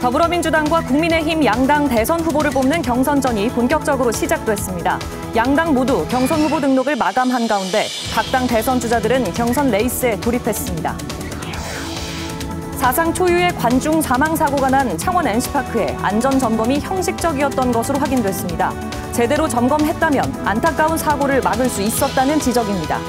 더불어민주당과 국민의힘 양당 대선 후보를 뽑는 경선전이 본격적으로 시작됐습니다. 양당 모두 경선 후보 등록을 마감한 가운데 각 당 대선 주자들은 경선 레이스에 돌입했습니다. 사상 초유의 관중 사망 사고가 난 창원 NC파크에 안전 점검이 형식적이었던 것으로 확인됐습니다. 제대로 점검했다면 안타까운 사고를 막을 수 있었다는 지적입니다.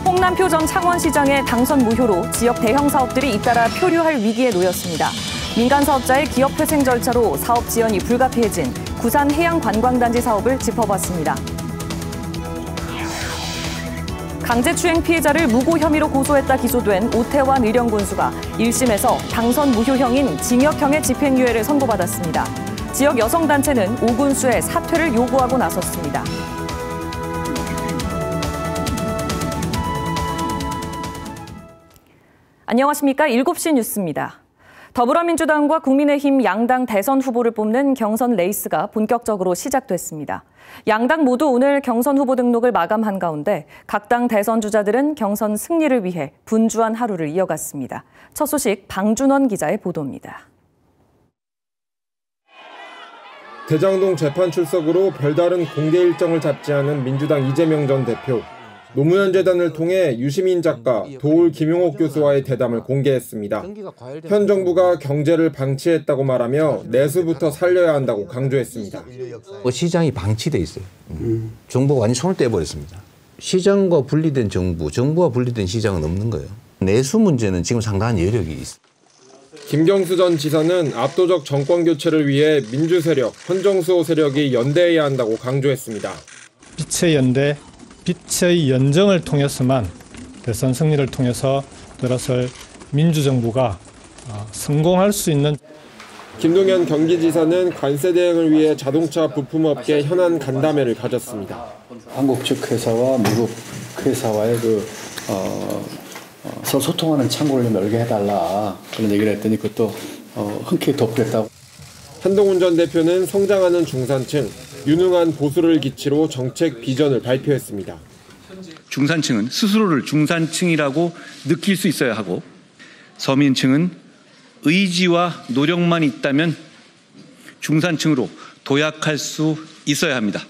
홍남표 전 창원시장의 당선 무효로 지역 대형 사업들이 잇따라 표류할 위기에 놓였습니다. 민간 사업자의 기업 회생 절차로 사업 지연이 불가피해진 구산 해양관광단지 사업을 짚어봤습니다. 강제추행 피해자를 무고 혐의로 고소했다 기소된 오태환 의령군수가 1심에서 당선 무효형인 징역형의 집행유예를 선고받았습니다. 지역 여성단체는 오 군수의 사퇴를 요구하고 나섰습니다. 안녕하십니까? 7시 뉴스입니다. 더불어민주당과 국민의힘 양당 대선 후보를 뽑는 경선 레이스가 본격적으로 시작됐습니다. 양당 모두 오늘 경선 후보 등록을 마감한 가운데 각 당 대선 주자들은 경선 승리를 위해 분주한 하루를 이어갔습니다. 첫 소식 방준원 기자의 보도입니다. 대장동 재판 출석으로 별다른 공개 일정을 잡지 않은 민주당 이재명 전 대표. 노무현 재단을 통해 유시민 작가, 도울 김용옥 교수와의 대담을 공개했습니다. 현 정부가 경제를 방치했다고 말하며 내수부터 살려야 한다고 강조했습니다. 시장이 방치돼 있어요. 정부가 완전히 손을 떼버렸습니다. 시장과 분리된 정부, 정부와 분리된 시장은 없는 거예요. 내수 문제는 지금 상당한 여력이 있어요. 김경수 전 지사는 압도적 정권 교체를 위해 민주 세력, 헌정수호 세력이 연대해야 한다고 강조했습니다. 빛의 연대, 빛의 연정을 통해서만 대선 승리를 통해서 들어설 민주정부가 성공할 수 있는. 김동연 경기지사는 관세 대응을 위해 자동차 부품업계 현안 간담회를 가졌습니다. 한국 측 회사와 미국 회사와의 서로 소통하는 창구를 좀 열게 해달라 그런 얘기를 했더니 그것도 흔쾌히 도표했다고. 한동훈 전 대표는 성장하는 중산층, 유능한 보수를 기치로 정책 비전을 발표했습니다. 중산층은 스스로를 중산층이라고 느낄 수 있어야 하고 서민층은 의지와 노력만 있다면 중산층으로 도약할 수 있어야 합니다.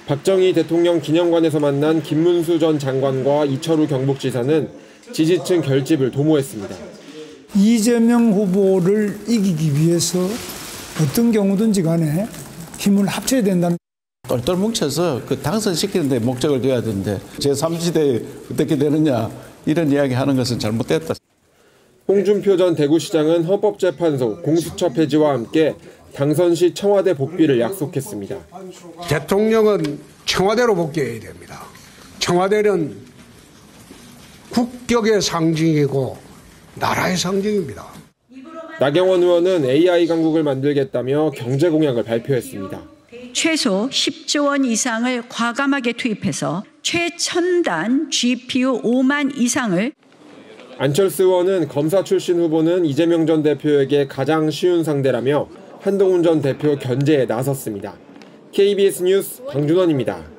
박정희 대통령 기념관에서 만난 김문수 전 장관과 이철우 경북지사는 지지층 결집을 도모했습니다. 이재명 후보를 이기기 위해서 어떤 경우든지 간에 힘을 합쳐야 된다는. 똘똘 뭉쳐서 당선시키는 데 목적을 둬야 되는데 제3지대에 어떻게 되느냐 이런 이야기 하는 것은 잘못됐다. 홍준표 전 대구시장은 헌법재판소 공수처 폐지와 함께 당선 시 청와대 복귀를 약속했습니다. 대통령은 청와대로 복귀해야 됩니다. 청와대는 국격의 상징이고 나라의 상징입니다. 나경원 의원은 AI 강국을 만들겠다며 경제 공약을 발표했습니다. 최소 10조 원 이상을 과감하게 투입해서 최첨단 GPU 5만 이상을. 안철수 의원은 검사 출신 후보는 이재명 전 대표에게 가장 쉬운 상대라며 한동훈 전 대표 견제에 나섰습니다. KBS 뉴스 방준원입니다.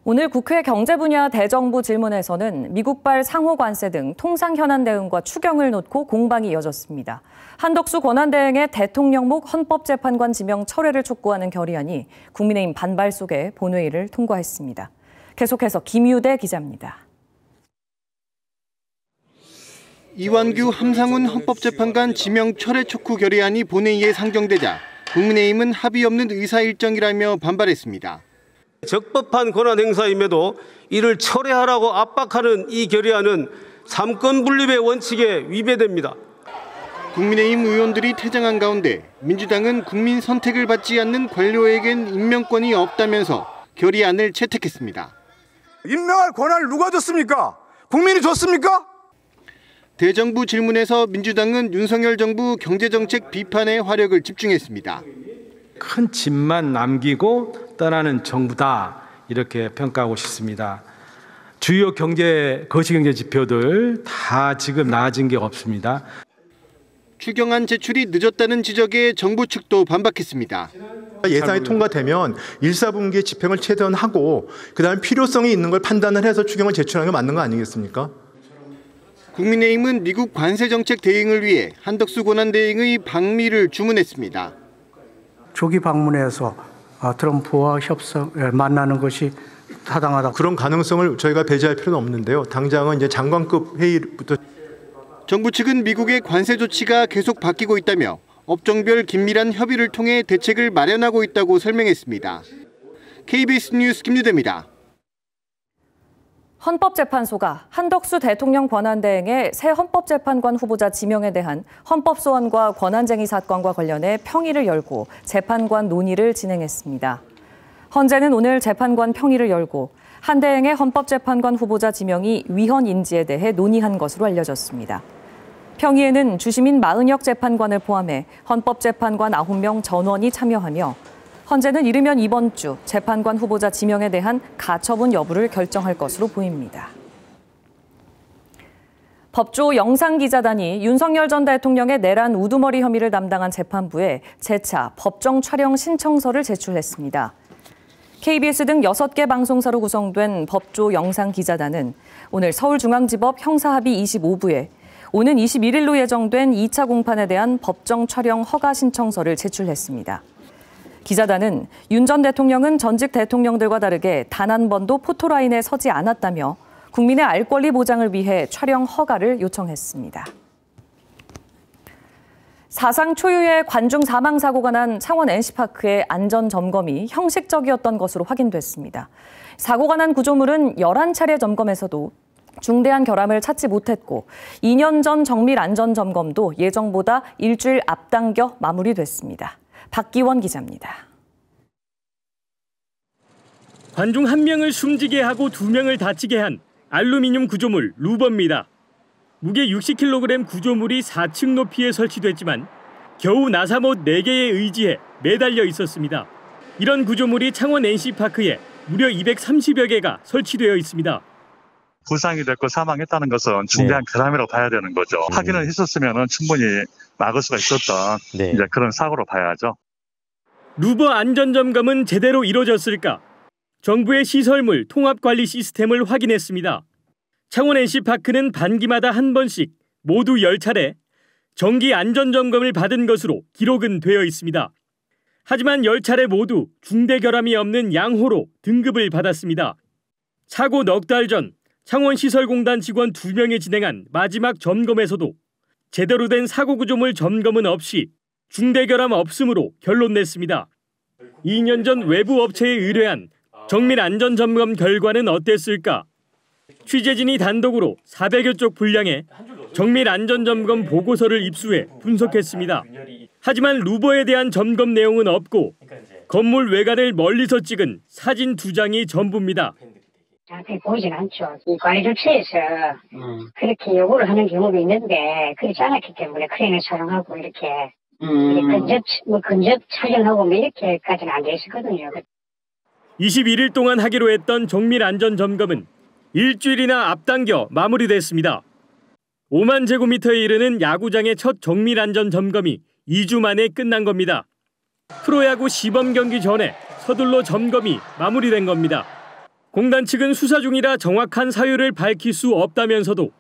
오늘 국회 경제 분야 대정부 질문에서는 미국발 상호 관세 등 통상 현안 대응과 추경을 놓고 공방이 이어졌습니다. 한덕수 권한대행의 대통령목 헌법재판관 지명 철회를 촉구하는 결의안이 국민의힘 반발 속에 본회의를 통과했습니다. 계속해서 김유대 기자입니다. 이완규 함상훈 헌법재판관 지명 철회 촉구 결의안이 본회의에 상정되자 국민의힘은 합의 없는 의사일정이라며 반발했습니다. 적법한 권한 행사임에도 이를 철회하라고 압박하는 이 결의안은 삼권 분립의 원칙에 위배됩니다. 국민의힘 의원들이 퇴장한 가운데 민주당은 국민 선택을 받지 않는 관료에겐 임명권이 없다면서 결의안을 채택했습니다. 임명할 권한을 누가 줬습니까? 국민이 줬습니까? 대정부 질문에서 민주당은 윤석열 정부 경제정책 비판에 화력을 집중했습니다. 큰 짐만 남기고 떠나는 정부다 이렇게 평가하고 싶습니다. 주요 거시경제 지표들 다 지금 나아진 게 없습니다. 추경안 제출이 늦었다는 지적에 정부 측도 반박했습니다. 예산이 통과되면 1, 4분기에 집행을 최대한 하고 그다음에 필요성이 있는 걸 판단을 해서 추경을 제출하는 게 맞는 거 아니겠습니까? 국민의힘은 미국 관세 정책 대응을 위해 한덕수 권한대행의 방미를 주문했습니다. 조기 방문해서 트럼프와 만나는 것이 타당하다. 그런 가능성을 저희가 배제할 필요는 없는데요. 당장은 이제 장관급 회의부터. 정부 측은 미국의 관세 조치가 계속 바뀌고 있다며 업종별 긴밀한 협의를 통해 대책을 마련하고 있다고 설명했습니다. KBS 뉴스 김유대입니다. 헌법재판소가 한덕수 대통령 권한대행의 새 헌법재판관 후보자 지명에 대한 헌법소원과 권한쟁의 사건과 관련해 평의를 열고 재판관 논의를 진행했습니다. 헌재는 오늘 재판관 평의를 열고 한 대행의 헌법재판관 후보자 지명이 위헌인지에 대해 논의한 것으로 알려졌습니다. 평의에는 주심인 마은혁 재판관을 포함해 헌법재판관 9명 전원이 참여하며 헌재는 이르면 이번 주 재판관 후보자 지명에 대한 가처분 여부를 결정할 것으로 보입니다. 법조 영상기자단이 윤석열 전 대통령의 내란 우두머리 혐의를 담당한 재판부에 재차 법정 촬영 신청서를 제출했습니다. KBS 등 6개 방송사로 구성된 법조 영상기자단은 오늘 서울중앙지법 형사합의 25부에 오는 21일로 예정된 2차 공판에 대한 법정 촬영 허가 신청서를 제출했습니다. 기자단은 윤 전 대통령은 전직 대통령들과 다르게 단 한 번도 포토라인에 서지 않았다며 국민의 알 권리 보장을 위해 촬영 허가를 요청했습니다. 사상 초유의 관중 사망 사고가 난 창원 NC파크의 안전 점검이 형식적이었던 것으로 확인됐습니다. 사고가 난 구조물은 11차례 점검에서도 중대한 결함을 찾지 못했고 2년 전 정밀 안전 점검도 예정보다 일주일 앞당겨 마무리됐습니다. 박기원 기자입니다. 관중 1명을 숨지게 하고 2명을 다치게 한 알루미늄 구조물 루버입니다. 무게 60kg 구조물이 4층 높이에 설치됐지만 겨우 나사못 4개에 의지해 매달려 있었습니다. 이런 구조물이 창원 NC파크에 무려 230여 개가 설치되어 있습니다. 부상이 됐고 사망했다는 것은 중대한 결함이라고 봐야 되는 거죠. 확인을 했었으면 충분히 막을 수가 있었던 이제 그런 사고로 봐야죠. 루버 안전점검은 제대로 이루어졌을까? 정부의 시설물 통합관리 시스템을 확인했습니다. 창원 NC파크는 반기마다 한 번씩 모두 10차례 정기 안전점검을 받은 것으로 기록은 되어 있습니다. 하지만 10차례 모두 중대 결함이 없는 양호로 등급을 받았습니다. 사고 넉 달 전 창원시설공단 직원 2명이 진행한 마지막 점검에서도 제대로 된 사고 구조물 점검은 없이 중대 결함 없음으로 결론 냈습니다. 2년 전 외부 업체에 의뢰한 정밀 안전 점검 결과는 어땠을까? 취재진이 단독으로 400여 쪽 분량의 정밀 안전 점검 보고서를 입수해 분석했습니다. 하지만 루버에 대한 점검 내용은 없고 건물 외관을 멀리서 찍은 사진 2장이 전부입니다. 정확하게 보이진 않죠. 이 관리 조치에서 그렇게 요구를 하는 경우도 있는데 그렇지 않았기 때문에 크레인을 사용하고 이렇게 근접 촬영하고 이렇게까지는 안 돼 있었거든요. 21일 동안 하기로 했던 정밀 안전 점검은 일주일이나 앞당겨 마무리됐습니다. 5만 제곱미터에 이르는 야구장의 첫 정밀 안전 점검이 2주 만에 끝난 겁니다. 프로야구 시범 경기 전에 서둘러 점검이 마무리된 겁니다. 공단 측은 수사 중이라 정확한 사유를 밝힐 수 없다면서도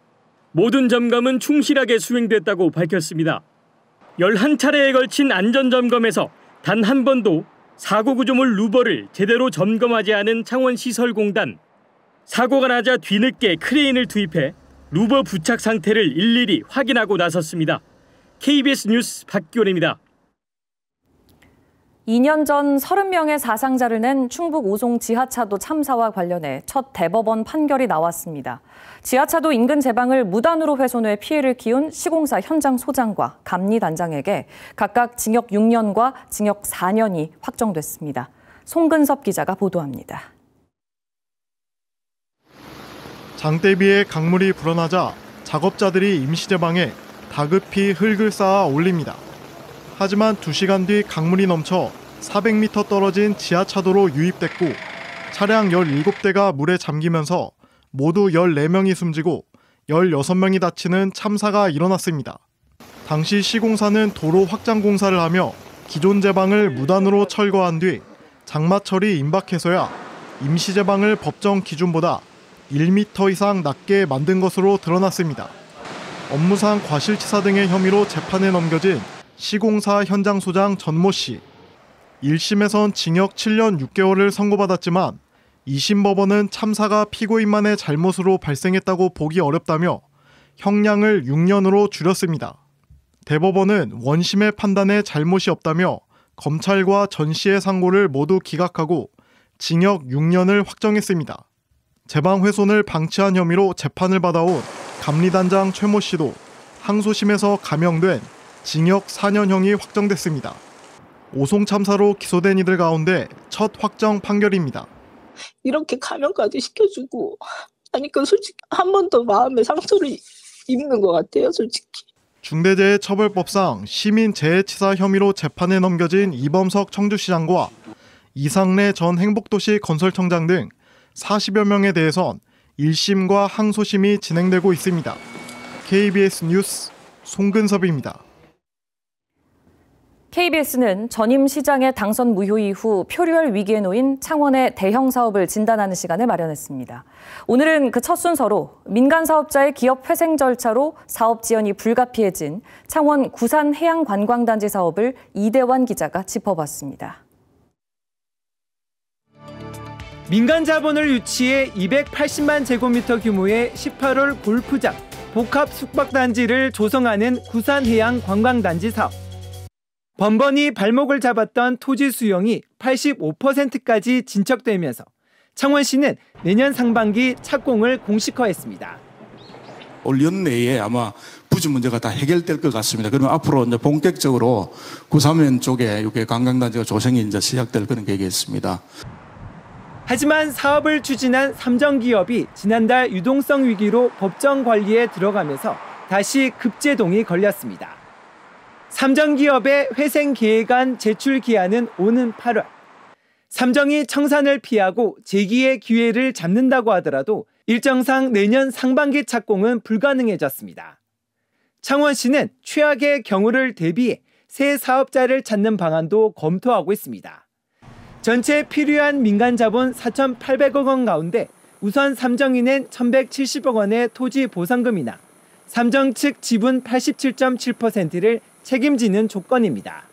모든 점검은 충실하게 수행됐다고 밝혔습니다. 11차례에 걸친 안전점검에서 단 한 번도 사고 구조물 루버를 제대로 점검하지 않은 창원시설공단. 사고가 나자 뒤늦게 크레인을 투입해 루버 부착 상태를 일일이 확인하고 나섰습니다. KBS 뉴스 박기원입니다. 2년 전 30명의 사상자를 낸 충북 오송 지하차도 참사와 관련해 첫 대법원 판결이 나왔습니다. 지하차도 인근 제방을 무단으로 훼손해 피해를 키운 시공사 현장 소장과 감리단장에게 각각 징역 6년과 징역 4년이 확정됐습니다. 송근섭 기자가 보도합니다. 장대비에 강물이 불어나자 작업자들이 임시제방에 다급히 흙을 쌓아 올립니다. 하지만 2시간 뒤 강물이 넘쳐 400m 떨어진 지하차도로 유입됐고 차량 17대가 물에 잠기면서 모두 14명이 숨지고 16명이 다치는 참사가 일어났습니다. 당시 시공사는 도로 확장 공사를 하며 기존 제방을 무단으로 철거한 뒤 장마철이 임박해서야 임시제방을 법정 기준보다 1m 이상 낮게 만든 것으로 드러났습니다. 업무상 과실치사 등의 혐의로 재판에 넘겨진 시공사 현장 소장 전모 씨. 1심에선 징역 7년 6개월을 선고받았지만 2심 법원은 참사가 피고인만의 잘못으로 발생했다고 보기 어렵다며 형량을 6년으로 줄였습니다. 대법원은 원심의 판단에 잘못이 없다며 검찰과 전 씨의 상고를 모두 기각하고 징역 6년을 확정했습니다. 재방훼손을 방치한 혐의로 재판을 받아온 감리단장 최모 씨도 항소심에서 감형된 징역 4년형이 확정됐습니다. 오송 참사로 기소된 이들 가운데 첫 확정 판결입니다. 이렇게 감형까지 시켜주고 하니까 솔직히 한 번 더 마음에 상처를 입는 것 같아요, 솔직히. 중대재해처벌법상 시민재해치사 혐의로 재판에 넘겨진 이범석 청주시장과 이상래 전 행복도시 건설청장 등 40여 명에 대해선 1심과 항소심이 진행되고 있습니다. KBS 뉴스 송근섭입니다. KBS는 전임 시장의 당선 무효 이후 표류할 위기에 놓인 창원의 대형 사업을 진단하는 시간을 마련했습니다. 오늘은 그 첫 순서로 민간 사업자의 기업 회생 절차로 사업 지연이 불가피해진 창원 구산해양관광단지 사업을 이대환 기자가 짚어봤습니다. 민간 자본을 유치해 280만 제곱미터 규모의 18홀 골프장, 복합 숙박단지를 조성하는 구산해양관광단지 사업. 번번이 발목을 잡았던 토지 수용이 85%까지 진척되면서 창원시는 내년 상반기 착공을 공식화했습니다. 올 연내에 아마 부지 문제가 다 해결될 것 같습니다. 그러면 앞으로 이제 본격적으로 구산면 쪽에 이렇게 관광단지가 조성이 이제 시작될 그런 계획이었습니다. 하지만 사업을 추진한 삼정기업이 지난달 유동성 위기로 법정 관리에 들어가면서 다시 급제동이 걸렸습니다. 삼정기업의 회생 계획안 제출 기한은 오는 8월. 삼정이 청산을 피하고 재기의 기회를 잡는다고 하더라도 일정상 내년 상반기 착공은 불가능해졌습니다. 창원시는 최악의 경우를 대비해 새 사업자를 찾는 방안도 검토하고 있습니다. 전체 필요한 민간 자본 4,800억 원 가운데 우선 삼정이 낸 1,170억 원의 토지 보상금이나 삼정 측 지분 87.7%를 책임지는 조건입니다.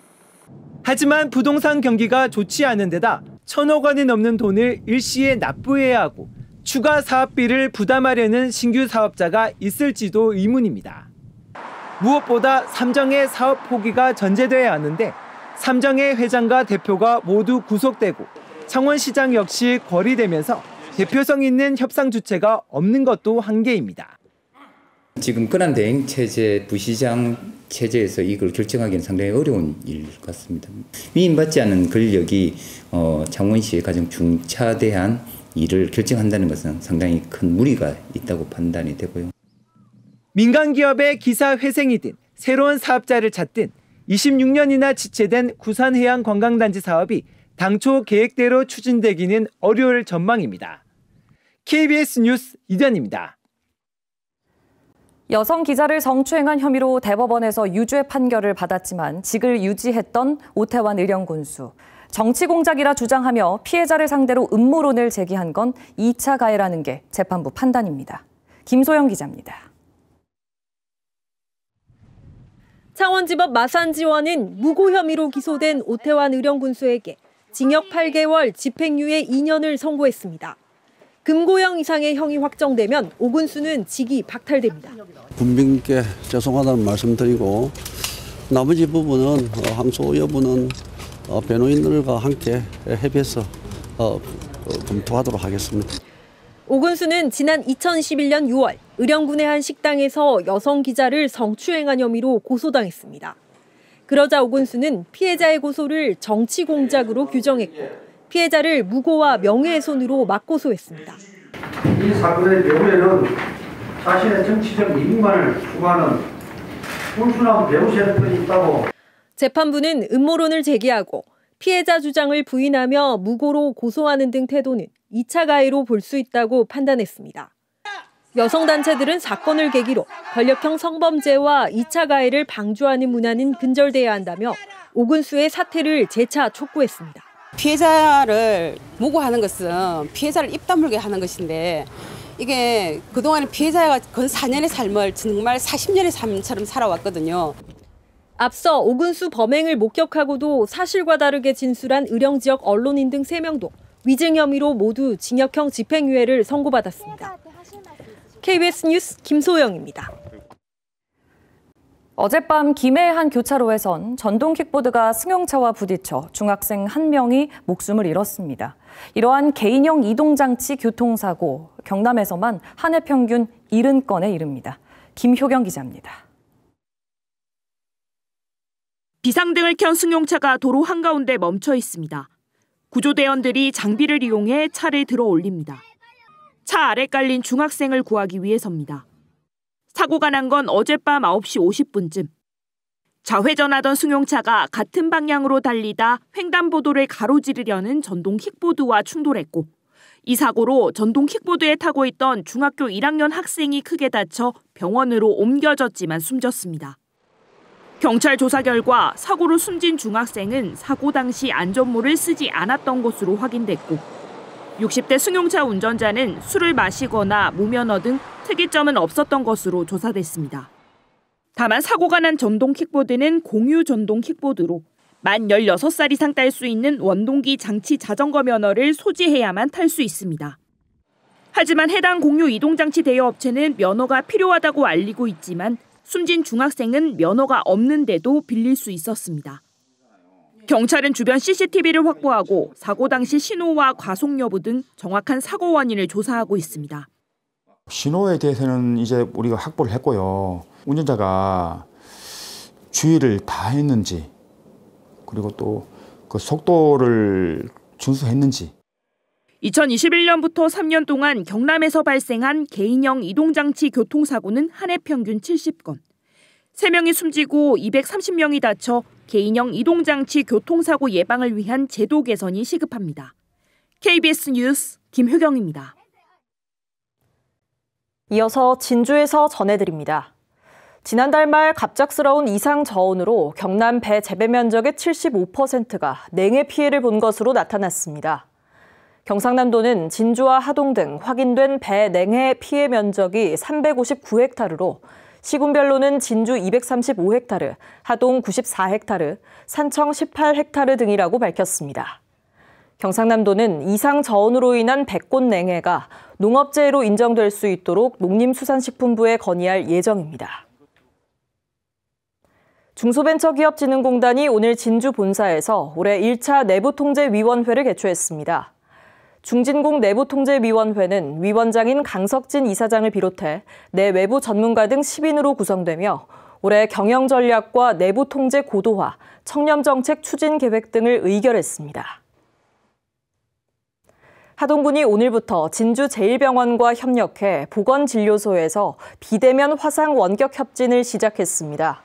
하지만 부동산 경기가 좋지 않은 데다 1,000억 원이 넘는 돈을 일시에 납부해야 하고 추가 사업비를 부담하려는 신규 사업자가 있을지도 의문입니다. 무엇보다 삼정의 사업 포기가 전제돼야 하는데 삼정의 회장과 대표가 모두 구속되고 창원시장 역시 거리되면서 대표성 있는 협상 주체가 없는 것도 한계입니다. 지금 권한대행 체제, 부시장 체제에서 이걸 결정하기는 상당히 어려운 일 같습니다. 위임받지 않은 권력이 창원시의 가장 중차대한 일을 결정한다는 것은 상당히 큰 무리가 있다고 판단이 되고요. 민간 기업의 기사 회생이든 새로운 사업자를 찾든 26년이나 지체된 구산해양관광단지 사업이 당초 계획대로 추진되기는 어려울 전망입니다. KBS 뉴스 이전입니다. 여성 기자를 성추행한 혐의로 대법원에서 유죄 판결을 받았지만 직을 유지했던 오태환 의령군수. 정치 공작이라 주장하며 피해자를 상대로 음모론을 제기한 건 2차 가해라는 게 재판부 판단입니다. 김소영 기자입니다. 창원지법 마산지원은 무고 혐의로 기소된 오태환 의령군수에게 징역 8개월, 집행유예 2년을 선고했습니다. 금고형 이상의 형이 확정되면 오 군수는 직이 박탈됩니다. 국민께 죄송하다는 말씀드리고 나머지 부분은 항소 여부는 변호인들과 함께 협의해서 검토하도록 하겠습니다. 오 군수는 지난 2011년 6월 의령군의 한 식당에서 여성 기자를 성추행한 혐의로 고소당했습니다. 그러자 오 군수는 피해자의 고소를 정치 공작으로 규정했고 피해자를 무고와 명예훼손으로 맞고소했습니다. 이 사건의 경우에는 자신의 정치적 이익만을 추구하는 불순한 배후 세력들이 있다고. 재판부는 음모론을 제기하고 피해자 주장을 부인하며 무고로 고소하는 등 태도는 2차 가해로 볼 수 있다고 판단했습니다. 여성단체들은 사건을 계기로 권력형 성범죄와 2차 가해를 방조하는 문화는 근절돼야 한다며 오 군수의 사퇴를 재차 촉구했습니다. 피해자를 무고하는 것은 피해자를 입 다물게 하는 것인데 이게 그동안 피해자가 건 4년의 삶을 정말 40년의 삶처럼 살아왔거든요. 앞서 오근수 범행을 목격하고도 사실과 다르게 진술한 의령 지역 언론인 등 3명도 위증 혐의로 모두 징역형 집행유예를 선고받았습니다. KBS 뉴스 김소영입니다. 어젯밤 김해의 한 교차로에선 전동 킥보드가 승용차와 부딪혀 중학생 1명이 목숨을 잃었습니다. 이러한 개인형 이동장치 교통사고, 경남에서만 한 해 평균 70건에 이릅니다. 김효경 기자입니다. 비상등을 켠 승용차가 도로 한가운데 멈춰 있습니다. 구조대원들이 장비를 이용해 차를 들어 올립니다. 차 아래 깔린 중학생을 구하기 위해서입니다. 사고가 난 건 어젯밤 9시 50분쯤. 좌회전하던 승용차가 같은 방향으로 달리다 횡단보도를 가로지르려는 전동 킥보드와 충돌했고, 이 사고로 전동 킥보드에 타고 있던 중학교 1학년 학생이 크게 다쳐 병원으로 옮겨졌지만 숨졌습니다. 경찰 조사 결과 사고로 숨진 중학생은 사고 당시 안전모를 쓰지 않았던 것으로 확인됐고, 60대 승용차 운전자는 술을 마시거나 무면허 등 특이점은 없었던 것으로 조사됐습니다. 다만 사고가 난 전동 킥보드는 공유 전동 킥보드로 만 16살 이상 딸 수 있는 원동기 장치 자전거 면허를 소지해야만 탈 수 있습니다. 하지만 해당 공유 이동장치 대여업체는 면허가 필요하다고 알리고 있지만 숨진 중학생은 면허가 없는데도 빌릴 수 있었습니다. 경찰은 주변 CCTV를 확보하고 사고 당시 신호와 과속 여부 등 정확한 사고 원인을 조사하고 있습니다. 신호에 대해서는 이제 우리가 확보를 했고요. 운전자가 주의를 다했는지, 그리고 또 그 속도를 준수했는지. 2021년부터 3년 동안 경남에서 발생한 개인형 이동장치 교통사고는 한 해 평균 70건. 3명이 숨지고 230명이 다쳐 개인형 이동장치 교통사고 예방을 위한 제도 개선이 시급합니다. KBS 뉴스 김효경입니다. 이어서 진주에서 전해드립니다. 지난달 말 갑작스러운 이상 저온으로 경남 배 재배 면적의 75%가 냉해 피해를 본 것으로 나타났습니다. 경상남도는 진주와 하동 등 확인된 배 냉해 피해 면적이 359헥타르로 시군별로는 진주 235헥타르, 하동 94헥타르, 산청 18헥타르 등이라고 밝혔습니다. 경상남도는 이상 저온으로 인한 백꽃 냉해가 농업재해로 인정될 수 있도록 농림수산식품부에 건의할 예정입니다. 중소벤처기업진흥공단이 오늘 진주 본사에서 올해 1차 내부통제위원회를 개최했습니다. 중진공 내부통제위원회는 위원장인 강석진 이사장을 비롯해 내 외부 전문가 등 10인으로 구성되며 올해 경영전략과 내부통제 고도화, 청렴정책 추진 계획 등을 의결했습니다. 하동군이 오늘부터 진주제일병원과 협력해 보건진료소에서 비대면 화상 원격 협진을 시작했습니다.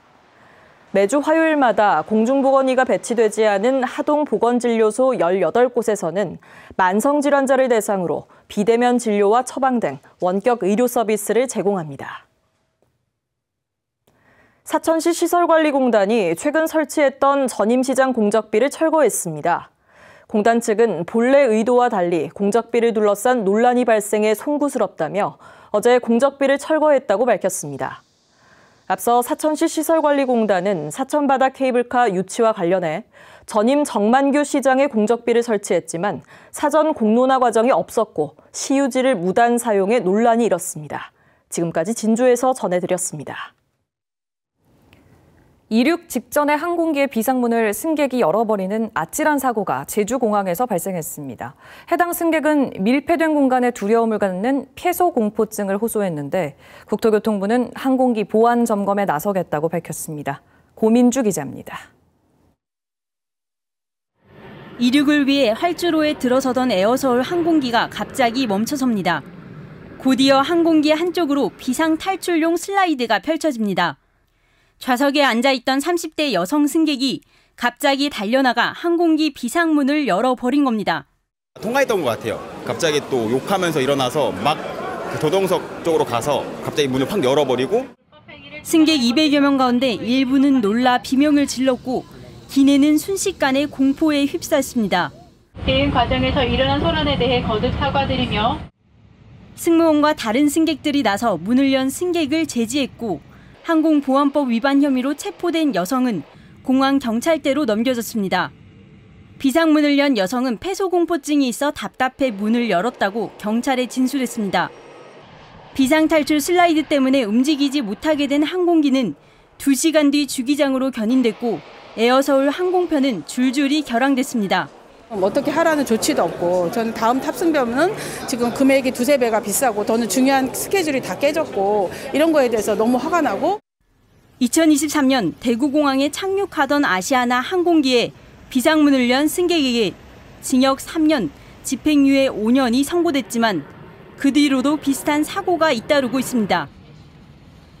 매주 화요일마다 공중보건의가 배치되지 않은 하동보건진료소 18곳에서는 만성질환자를 대상으로 비대면 진료와 처방 등 원격 의료 서비스를 제공합니다. 사천시 시설관리공단이 최근 설치했던 전임시장 공적비를 철거했습니다. 공단 측은 본래 의도와 달리 공적비를 둘러싼 논란이 발생해 송구스럽다며 어제 공적비를 철거했다고 밝혔습니다. 앞서 사천시 시설관리공단은 사천바다 케이블카 유치와 관련해 전임 정만규 시장의 공적비를 설치했지만 사전 공론화 과정이 없었고 시유지를 무단 사용해 논란이 일었습니다. 지금까지 진주에서 전해드렸습니다. 이륙 직전에 항공기의 비상문을 승객이 열어버리는 아찔한 사고가 제주공항에서 발생했습니다. 해당 승객은 밀폐된 공간에 두려움을 갖는 폐소공포증을 호소했는데 국토교통부는 항공기 보안 점검에 나서겠다고 밝혔습니다. 고민주 기자입니다. 이륙을 위해 활주로에 들어서던 에어서울 항공기가 갑자기 멈춰섭니다. 곧이어 항공기 한쪽으로 비상 탈출용 슬라이드가 펼쳐집니다. 좌석에 앉아있던 30대 여성 승객이 갑자기 달려나가 항공기 비상문을 열어버린 겁니다. 통화했던 것 같아요. 갑자기 또 욕하면서 일어나서 막 조동석 쪽으로 가서 갑자기 문을 확 열어버리고. 승객 200여 명 가운데 일부는 놀라 비명을 질렀고 기내는 순식간에 공포에 휩싸였습니다. 대응 과정에서 일어난 소란에 대해 거듭 사과드리며 승무원과 다른 승객들이 나서 문을 연 승객을 제지했고 항공보안법 위반 혐의로 체포된 여성은 공항 경찰대로 넘겨졌습니다. 비상문을 연 여성은 폐소공포증이 있어 답답해 문을 열었다고 경찰에 진술했습니다. 비상탈출 슬라이드 때문에 움직이지 못하게 된 항공기는 2시간 뒤 주기장으로 견인됐고 에어서울 항공편은 줄줄이 결항됐습니다. 어떻게 하라는 조치도 없고 저는 다음 탑승비는 지금 금액이 2~3배가 비싸고 더는 중요한 스케줄이 다 깨졌고 이런 거에 대해서 너무 화가 나고 2023년 대구공항에 착륙하던 아시아나 항공기에 비상문을 연 승객에게 징역 3년, 집행유예 5년이 선고됐지만 그 뒤로도 비슷한 사고가 잇따르고 있습니다.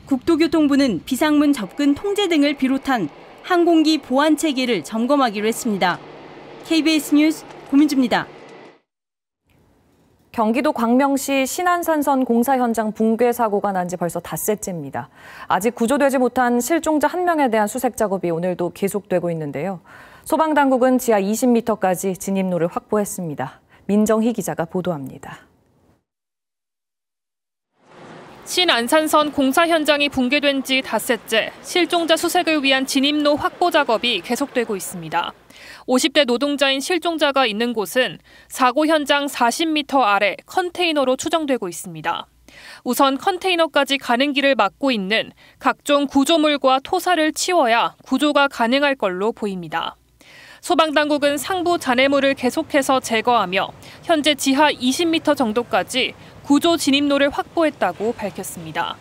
국토교통부는 비상문 접근 통제 등을 비롯한 항공기 보안 체계를 점검하기로 했습니다. KBS 뉴스 고민주입니다. 경기도 광명시 신안산선 공사 현장 붕괴 사고가 난 지 벌써 닷새째입니다. 아직 구조되지 못한 실종자 1명에 대한 수색 작업이 오늘도 계속되고 있는데요. 소방당국은 지하 20m까지 진입로를 확보했습니다. 민정희 기자가 보도합니다. 신안산선 공사 현장이 붕괴된 지 닷새째, 실종자 수색을 위한 진입로 확보 작업이 계속되고 있습니다. 50대 노동자인 실종자가 있는 곳은 사고 현장 40m 아래 컨테이너로 추정되고 있습니다. 우선 컨테이너까지 가는 길을 막고 있는 각종 구조물과 토사를 치워야 구조가 가능할 걸로 보입니다. 소방당국은 상부 잔해물을 계속해서 제거하며 현재 지하 20m 정도까지 구조 진입로를 확보했다고 밝혔습니다.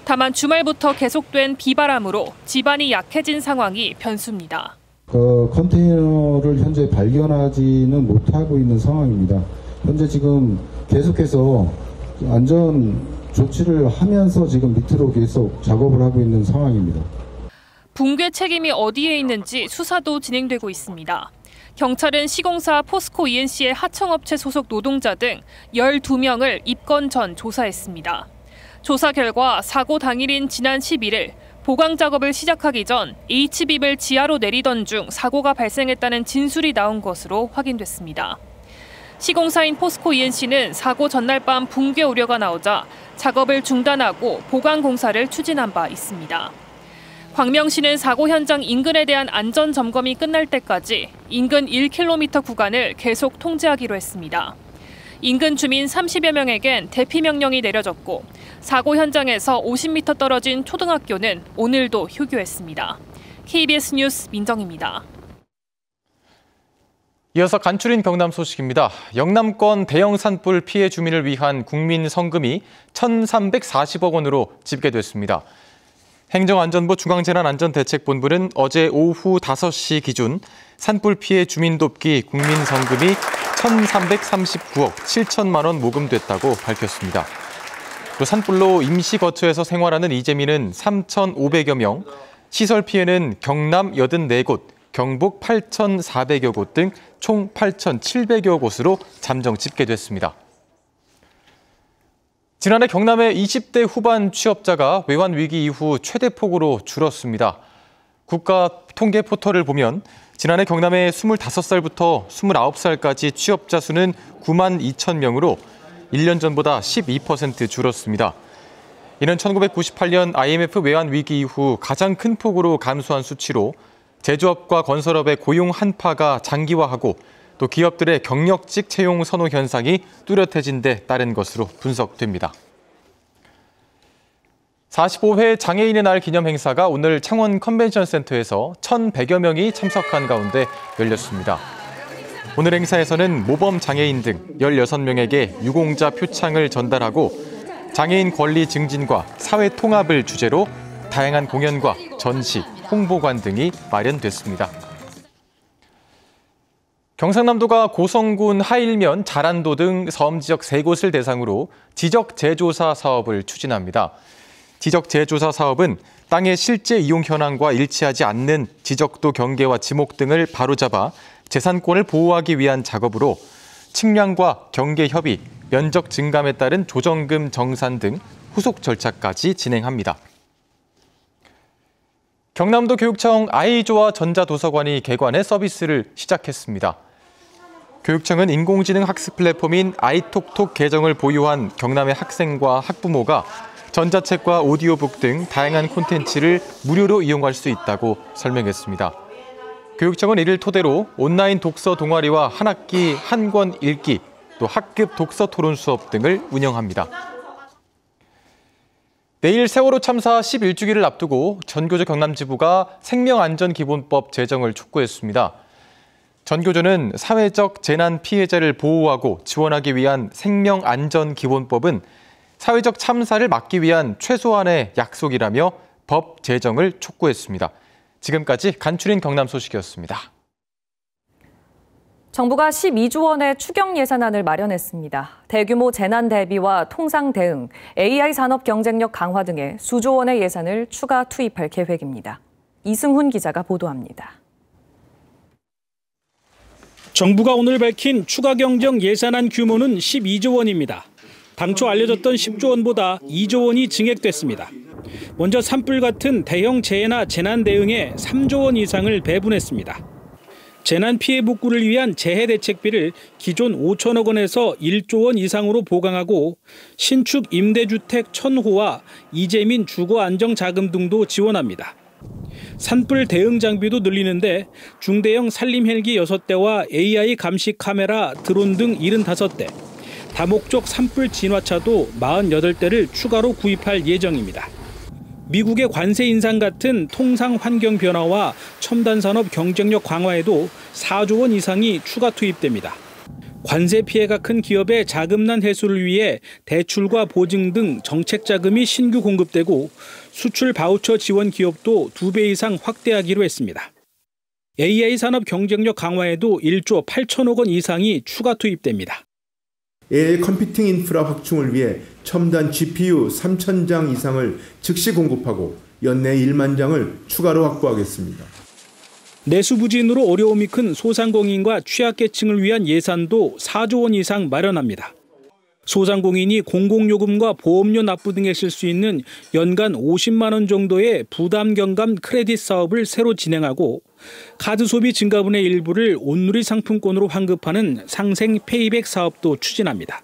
다만 주말부터 계속된 비바람으로 지반이 약해진 상황이 변수입니다. 컨테이너를 현재 발견하지는 못하고 있는 상황입니다. 현재 지금 계속해서 안전 조치를 하면서 지금 밑으로 계속 작업을 하고 있는 상황입니다. 붕괴 책임이 어디에 있는지 수사도 진행되고 있습니다. 경찰은 시공사 포스코 ENC의 하청업체 소속 노동자 등 12명을 입건 전 조사했습니다. 조사 결과 사고 당일인 지난 11일 보강 작업을 시작하기 전 H빔을 지하로 내리던 중 사고가 발생했다는 진술이 나온 것으로 확인됐습니다. 시공사인 포스코 ENC는 사고 전날 밤 붕괴 우려가 나오자 작업을 중단하고 보강 공사를 추진한 바 있습니다. 광명시는 사고 현장 인근에 대한 안전 점검이 끝날 때까지 인근 1km 구간을 계속 통제하기로 했습니다. 인근 주민 30여 명에겐 대피 명령이 내려졌고 사고 현장에서 50m 떨어진 초등학교는 오늘도 휴교했습니다. KBS 뉴스 민정입니다. 이어서 간추린 경남 소식입니다. 영남권 대형 산불 피해 주민을 위한 국민 성금이 1,340억 원으로 집계됐습니다. 행정안전부 중앙재난안전대책본부는 어제 오후 5시 기준 산불 피해 주민 돕기 국민 성금이 1,339억 7천만 원 모금됐다고 밝혔습니다. 또 산불로 임시 거처에서 생활하는 이재민은 3,500여 명, 시설 피해는 경남 84곳, 경북 8,400여 곳 등 총 8,700여 곳으로 잠정 집계됐습니다. 지난해 경남의 20대 후반 취업자가 외환 위기 이후 최대 폭으로 줄었습니다. 국가 통계 포털을 보면 지난해 경남의 25살부터 29살까지 취업자 수는 9만 2천 명으로 1년 전보다 12% 줄었습니다. 이는 1998년 IMF 외환 위기 이후 가장 큰 폭으로 감소한 수치로 제조업과 건설업의 고용 한파가 장기화하고 또 기업들의 경력직 채용 선호 현상이 뚜렷해진 데 따른 것으로 분석됩니다. 45회 장애인의 날 기념 행사가 오늘 창원 컨벤션센터에서 1,100여 명이 참석한 가운데 열렸습니다. 오늘 행사에서는 모범 장애인 등 16명에게 유공자 표창을 전달하고 장애인 권리 증진과 사회 통합을 주제로 다양한 공연과 전시, 홍보관 등이 마련됐습니다. 경상남도가 고성군 하일면, 자란도 등 섬 지역 3곳을 대상으로 지적 재조사 사업을 추진합니다. 지적 재조사 사업은 땅의 실제 이용 현황과 일치하지 않는 지적도 경계와 지목 등을 바로잡아 재산권을 보호하기 위한 작업으로 측량과 경계 협의, 면적 증감에 따른 조정금 정산 등 후속 절차까지 진행합니다. 경남도 교육청 아이조아 전자도서관이 개관해 서비스를 시작했습니다. 교육청은 인공지능 학습 플랫폼인 아이톡톡 계정을 보유한 경남의 학생과 학부모가 전자책과 오디오북 등 다양한 콘텐츠를 무료로 이용할 수 있다고 설명했습니다. 교육청은 이를 토대로 온라인 독서 동아리와 한 학기 한 권 읽기, 또 학급 독서 토론 수업 등을 운영합니다. 내일 세월호 참사 11주기를 앞두고 전교조 경남지부가 생명안전기본법 제정을 촉구했습니다. 전교조는 사회적 재난 피해자를 보호하고 지원하기 위한 생명안전기본법은 사회적 참사를 막기 위한 최소한의 약속이라며 법 제정을 촉구했습니다. 지금까지 간추린 경남 소식이었습니다. 정부가 12조 원의 추경 예산안을 마련했습니다. 대규모 재난 대비와 통상 대응, AI 산업 경쟁력 강화 등의 수조 원의 예산을 추가 투입할 계획입니다. 이승훈 기자가 보도합니다. 정부가 오늘 밝힌 추가 경정 예산안 규모는 12조 원입니다. 당초 알려졌던 10조 원보다 2조 원이 증액됐습니다. 먼저 산불 같은 대형 재해나 재난 대응에 3조 원 이상을 배분했습니다. 재난 피해 복구를 위한 재해 대책비를 기존 5천억 원에서 1조 원 이상으로 보강하고 신축 임대주택 1,000호와 이재민 주거 안정 자금 등도 지원합니다. 산불 대응 장비도 늘리는데 중대형 산림 헬기 6대와 AI 감시 카메라, 드론 등 75대, 다목적 산불 진화차도 48대를 추가로 구입할 예정입니다. 미국의 관세 인상 같은 통상 환경 변화와 첨단 산업 경쟁력 강화에도 4조 원 이상이 추가 투입됩니다. 관세 피해가 큰 기업의 자금난 해소를 위해 대출과 보증 등 정책 자금이 신규 공급되고 수출 바우처 지원 기업도 2배 이상 확대하기로 했습니다. AI 산업 경쟁력 강화에도 1조 8천억 원 이상이 추가 투입됩니다. AI 컴퓨팅 인프라 확충을 위해 첨단 GPU 3,000장 이상을 즉시 공급하고 연내 1만 장을 추가로 확보하겠습니다. 내수 부진으로 어려움이 큰 소상공인과 취약계층을 위한 예산도 4조 원 이상 마련합니다. 소상공인이 공공요금과 보험료 납부 등에 쓸 수 있는 연간 50만 원 정도의 부담 경감 크레딧 사업을 새로 진행하고 카드 소비 증가분의 일부를 온누리 상품권으로 환급하는 상생 페이백 사업도 추진합니다.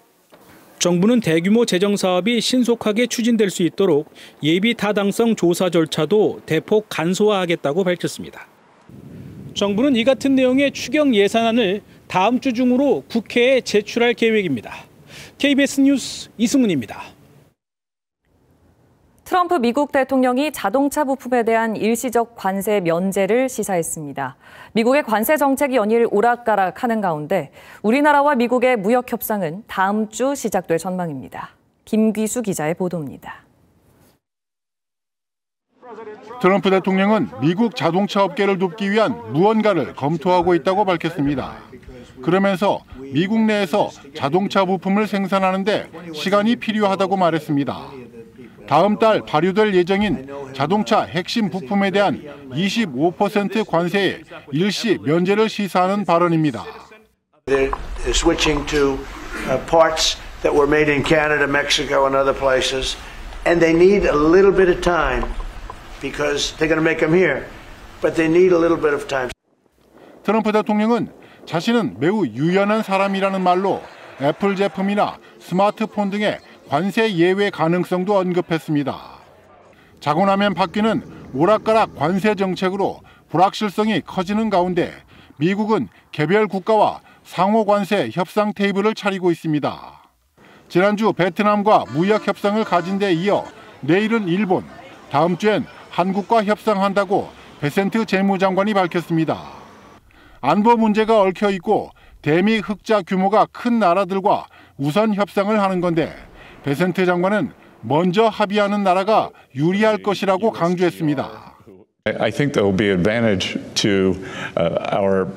정부는 대규모 재정 사업이 신속하게 추진될 수 있도록 예비 타당성 조사 절차도 대폭 간소화하겠다고 밝혔습니다. 정부는 이 같은 내용의 추경 예산안을 다음 주 중으로 국회에 제출할 계획입니다. KBS 뉴스 이승훈입니다. 트럼프 미국 대통령이 자동차 부품에 대한 일시적 관세 면제를 시사했습니다. 미국의 관세 정책이 연일 오락가락하는 가운데 우리나라와 미국의 무역 협상은 다음 주 시작될 전망입니다. 김귀수 기자의 보도입니다. 트럼프 대통령은 미국 자동차 업계를 돕기 위한 무언가를 검토하고 있다고 밝혔습니다. 그러면서 미국 내에서 자동차 부품을 생산하는 데 시간이 필요하다고 말했습니다. 다음 달 발효될 예정인 자동차 핵심 부품에 대한 25% 관세에 일시 면제를 시사하는 발언입니다. They're switching to parts that were made in Canada, Mexico, and other places, and they need a little bit of time because they're going to make them here, but they need a little bit of time. 트럼프 대통령은 자신은 매우 유연한 사람이라는 말로 애플 제품이나 스마트폰 등의 관세 예외 가능성도 언급했습니다. 자고 나면 바뀌는 오락가락 관세 정책으로 불확실성이 커지는 가운데 미국은 개별 국가와 상호 관세 협상 테이블을 차리고 있습니다. 지난주 베트남과 무역 협상을 가진 데 이어 내일은 일본, 다음 주엔 한국과 협상한다고 베센트 재무장관이 밝혔습니다. 안보 문제가 얽혀 있고 대미 흑자 규모가 큰 나라들과 우선 협상을 하는 건데 베센트 장관은 먼저 합의하는 나라가 유리할 것이라고 강조했습니다. I think there will be advantage to our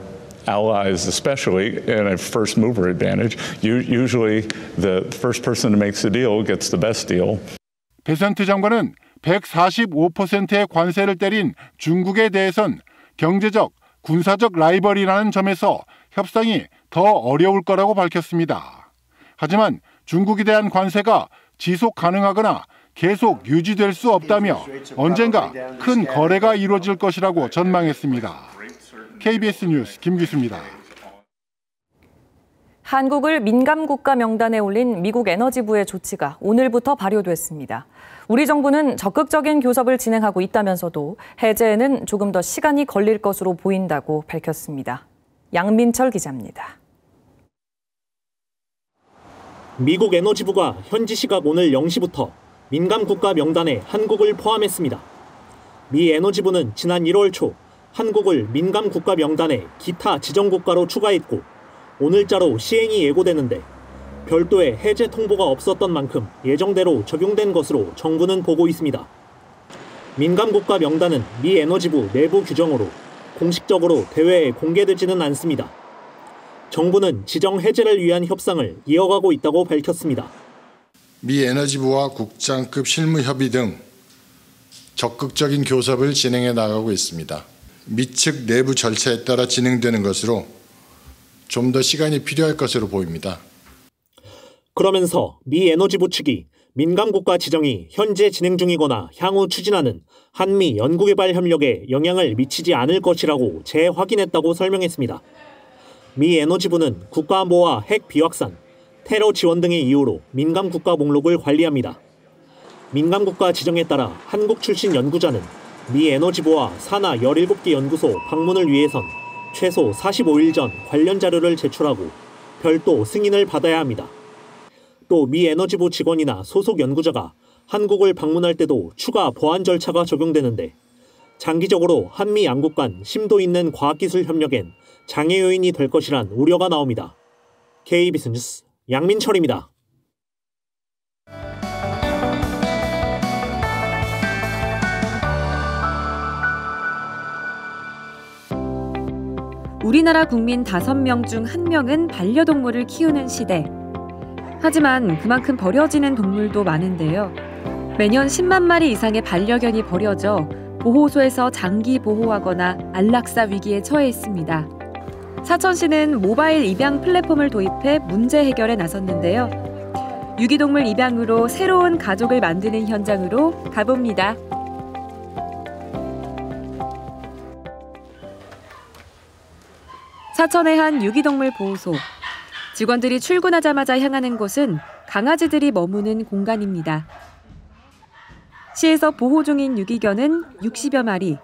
allies, especially in a first mover advantage. Usually the first person who makes the deal gets the best deal. 베센트 장관은 145%의 관세를 때린 중국에 대해선 경제적, 군사적 라이벌이라는 점에서 협상이 더 어려울 거라고 밝혔습니다. 하지만 중국에 대한 관세가 지속 가능하거나 계속 유지될 수 없다며 언젠가 큰 거래가 이루어질 것이라고 전망했습니다. KBS 뉴스 김규수입니다. 한국을 민감국가 명단에 올린 미국 에너지부의 조치가 오늘부터 발효됐습니다. 우리 정부는 적극적인 교섭을 진행하고 있다면서도 해제에는 조금 더 시간이 걸릴 것으로 보인다고 밝혔습니다. 양민철 기자입니다. 미국 에너지부가 현지 시각 오늘 0시부터 민감국가 명단에 한국을 포함했습니다. 미 에너지부는 지난 1월 초 한국을 민감국가 명단에 기타 지정국가로 추가했고 오늘자로 시행이 예고되는데 별도의 해제 통보가 없었던 만큼 예정대로 적용된 것으로 정부는 보고 있습니다. 민감국가 명단은 미 에너지부 내부 규정으로 공식적으로 대외에 공개되지는 않습니다. 정부는 지정 해제를 위한 협상을 이어가고 있다고 밝혔습니다. 미 에너지부와 국장급 실무협의 등 적극적인 교섭을 진행해 나가고 있습니다. 미 측 내부 절차에 따라 진행되는 것으로 좀 더 시간이 필요할 것으로 보입니다. 그러면서 미 에너지부 측이 민감국가 지정이 현재 진행 중이거나 향후 추진하는 한미 연구개발 협력에 영향을 미치지 않을 것이라고 재확인했다고 설명했습니다. 미 에너지부는 국가안보와 핵 비확산, 테러 지원 등의 이유로 민감국가 목록을 관리합니다. 민감국가 지정에 따라 한국 출신 연구자는 미 에너지부와 산하 17개 연구소 방문을 위해선 최소 45일 전 관련 자료를 제출하고 별도 승인을 받아야 합니다. 또 미 에너지부 직원이나 소속 연구자가 한국을 방문할 때도 추가 보안 절차가 적용되는데 장기적으로 한미 양국 간 심도 있는 과학기술 협력엔 장애 요인이 될 것이란 우려가 나옵니다. KBS 뉴스 양민철입니다. 우리나라 국민 5명 중 1명은 반려동물을 키우는 시대. 하지만 그만큼 버려지는 동물도 많은데요. 매년 10만 마리 이상의 반려견이 버려져 보호소에서 장기 보호하거나 안락사 위기에 처해 있습니다. 사천시는 모바일 입양 플랫폼을 도입해 문제 해결에 나섰는데요. 유기동물 입양으로 새로운 가족을 만드는 현장으로 가봅니다. 사천의 한 유기동물 보호소. 직원들이 출근하자마자 향하는 곳은 강아지들이 머무는 공간입니다. 시에서 보호 중인 유기견은 60여 마리.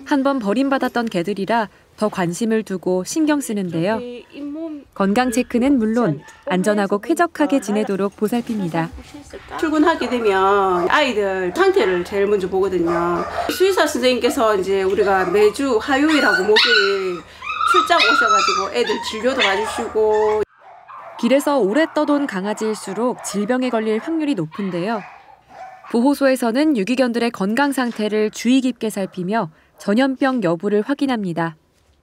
한번 버림받았던 개들이라 더 관심을 두고 신경 쓰는데요. 건강 체크는 물론 안전하고 쾌적하게 지내도록 보살핍니다. 출근하게 되면 아이들 상태를 제일 먼저 보거든요. 수의사 선생님께서 이제 우리가 매주 화요일하고 목요일 출장 오셔가지고 애들 진료도 봐주시고. 길에서 오래 떠돈 강아지일수록 질병에 걸릴 확률이 높은데요. 보호소에서는 유기견들의 건강 상태를 주의 깊게 살피며 전염병 여부를 확인합니다.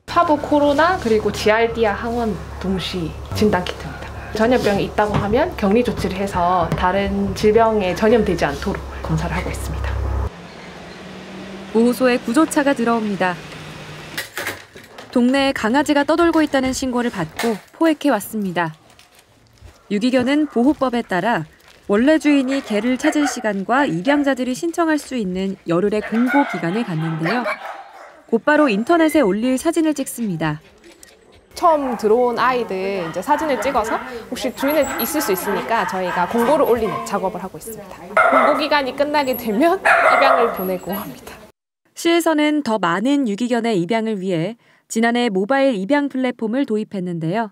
파브 코로나 그리고 지알디아 항원 동시 진단 키트입니다. 전염병이 있다고 하면 격리 조치를 해서 다른 질병에 전염되지 않도록 검사를 하고 있습니다. 보호소에 구조차가 들어옵니다. 동네에 강아지가 떠돌고 있다는 신고를 받고 포획해 왔습니다. 유기견은 보호법에 따라 원래 주인이 개를 찾을 시간과 입양자들이 신청할 수 있는 열흘의 공고 기간을 갖는데요. 곧바로 인터넷에 올릴 사진을 찍습니다. 처음 들어온 아이들 이제 사진을 찍어서 혹시 주인이 있을 수 있으니까 저희가 공고를 올리는 작업을 하고 있습니다. 공고 기간이 끝나게 되면 입양을 보내고 합니다. 시에서는 더 많은 유기견의 입양을 위해 지난해 모바일 입양 플랫폼을 도입했는데요.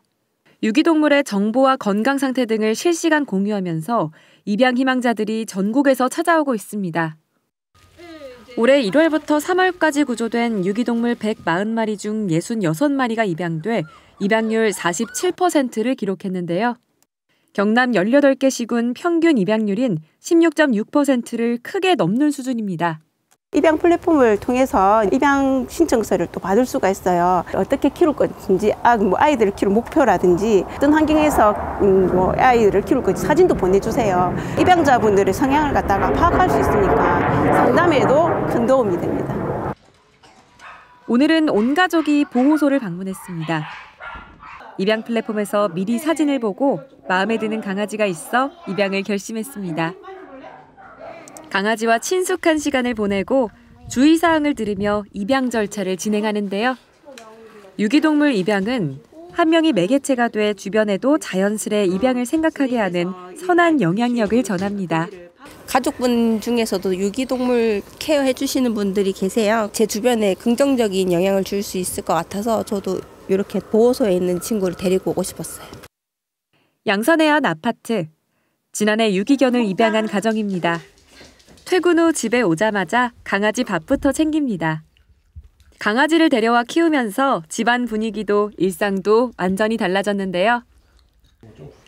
유기동물의 정보와 건강 상태 등을 실시간 공유하면서 입양 희망자들이 전국에서 찾아오고 있습니다. 올해 1월부터 3월까지 구조된 유기동물 140마리 중 66마리가 입양돼 입양률 47%를 기록했는데요. 경남 18개 시군 평균 입양률인 16.6%를 크게 넘는 수준입니다. 입양 플랫폼을 통해서 입양 신청서를 또 받을 수가 있어요. 어떻게 키울 건지, 아이들을 키울 목표라든지 어떤 환경에서 아이들을 키울 건지 사진도 보내주세요. 입양자분들의 성향을 갖다가 파악할 수 있으니까 상담에도 큰 도움이 됩니다. 오늘은 온 가족이 보호소를 방문했습니다. 입양 플랫폼에서 미리 사진을 보고 마음에 드는 강아지가 있어 입양을 결심했습니다. 강아지와 친숙한 시간을 보내고 주의사항을 들으며 입양 절차를 진행하는데요. 유기동물 입양은 한 명이 매개체가 돼 주변에도 자연스레 입양을 생각하게 하는 선한 영향력을 전합니다. 가족분 중에서도 유기동물 케어해 주시는 분들이 계세요. 제 주변에 긍정적인 영향을 줄 수 있을 것 같아서 저도 이렇게 보호소에 있는 친구를 데리고 오고 싶었어요. 양산의 한 아파트. 지난해 유기견을 입양한 가정입니다. 퇴근 후 집에 오자마자 강아지 밥부터 챙깁니다. 강아지를 데려와 키우면서 집안 분위기도 일상도 완전히 달라졌는데요.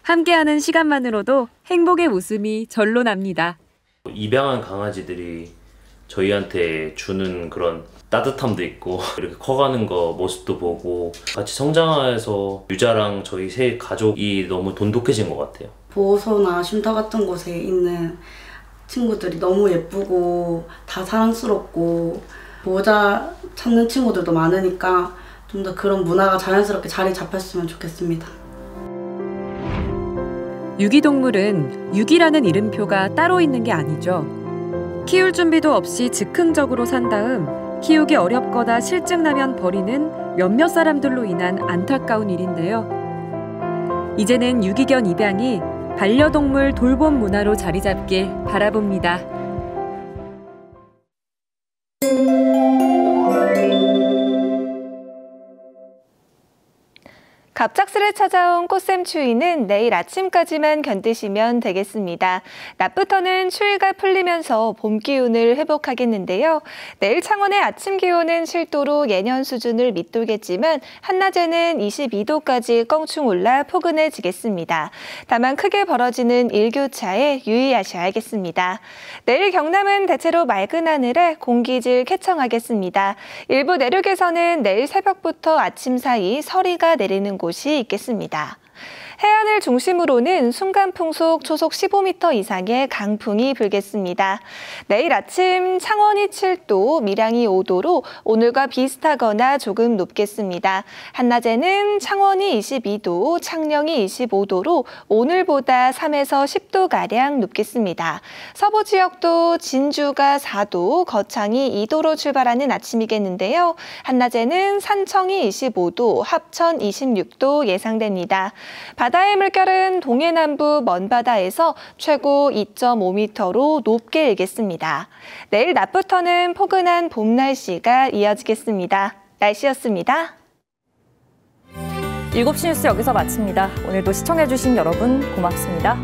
함께하는 시간만으로도 행복의 웃음이 절로 납니다. 입양한 강아지들이 저희한테 주는 그런 따뜻함도 있고 이렇게 커가는 거 모습도 보고 같이 성장해서 유자랑 저희 세 가족이 너무 돈독해진 것 같아요. 보호소나 쉼터 같은 곳에 있는 친구들이 너무 예쁘고 다 사랑스럽고 보호자 찾는 친구들도 많으니까 좀 더 그런 문화가 자연스럽게 자리 잡혔으면 좋겠습니다. 유기동물은 유기라는 이름표가 따로 있는 게 아니죠. 키울 준비도 없이 즉흥적으로 산 다음 키우기 어렵거나 실증나면 버리는 몇몇 사람들로 인한 안타까운 일인데요. 이제는 유기견 입양이 반려동물 돌봄 문화로 자리 잡길 바라봅니다. 갑작스레 찾아온 꽃샘 추위는 내일 아침까지만 견디시면 되겠습니다. 낮부터는 추위가 풀리면서 봄 기운을 회복하겠는데요. 내일 창원의 아침 기온은 7도로 예년 수준을 밑돌겠지만 한낮에는 22도까지 껑충 올라 포근해지겠습니다. 다만 크게 벌어지는 일교차에 유의하셔야겠습니다. 내일 경남은 대체로 맑은 하늘에 공기질 쾌청하겠습니다. 일부 내륙에서는 내일 새벽부터 아침 사이 서리가 내리는 곳이 있겠습니다. 해안을 중심으로는 순간풍속 초속 15m 이상의 강풍이 불겠습니다. 내일 아침 창원이 7도, 밀양이 5도로 오늘과 비슷하거나 조금 높겠습니다. 한낮에는 창원이 22도, 창녕이 25도로 오늘보다 3에서 10도가량 높겠습니다. 서부 지역도 진주가 4도, 거창이 2도로 출발하는 아침이겠는데요. 한낮에는 산청이 25도, 합천 26도 예상됩니다. 바다의 물결은 동해남부 먼바다에서 최고 2.5m로 높게 일겠습니다. 내일 낮부터는 포근한 봄 날씨가 이어지겠습니다. 날씨였습니다. 7시 뉴스 여기서 마칩니다. 오늘도 시청해주신 여러분 고맙습니다.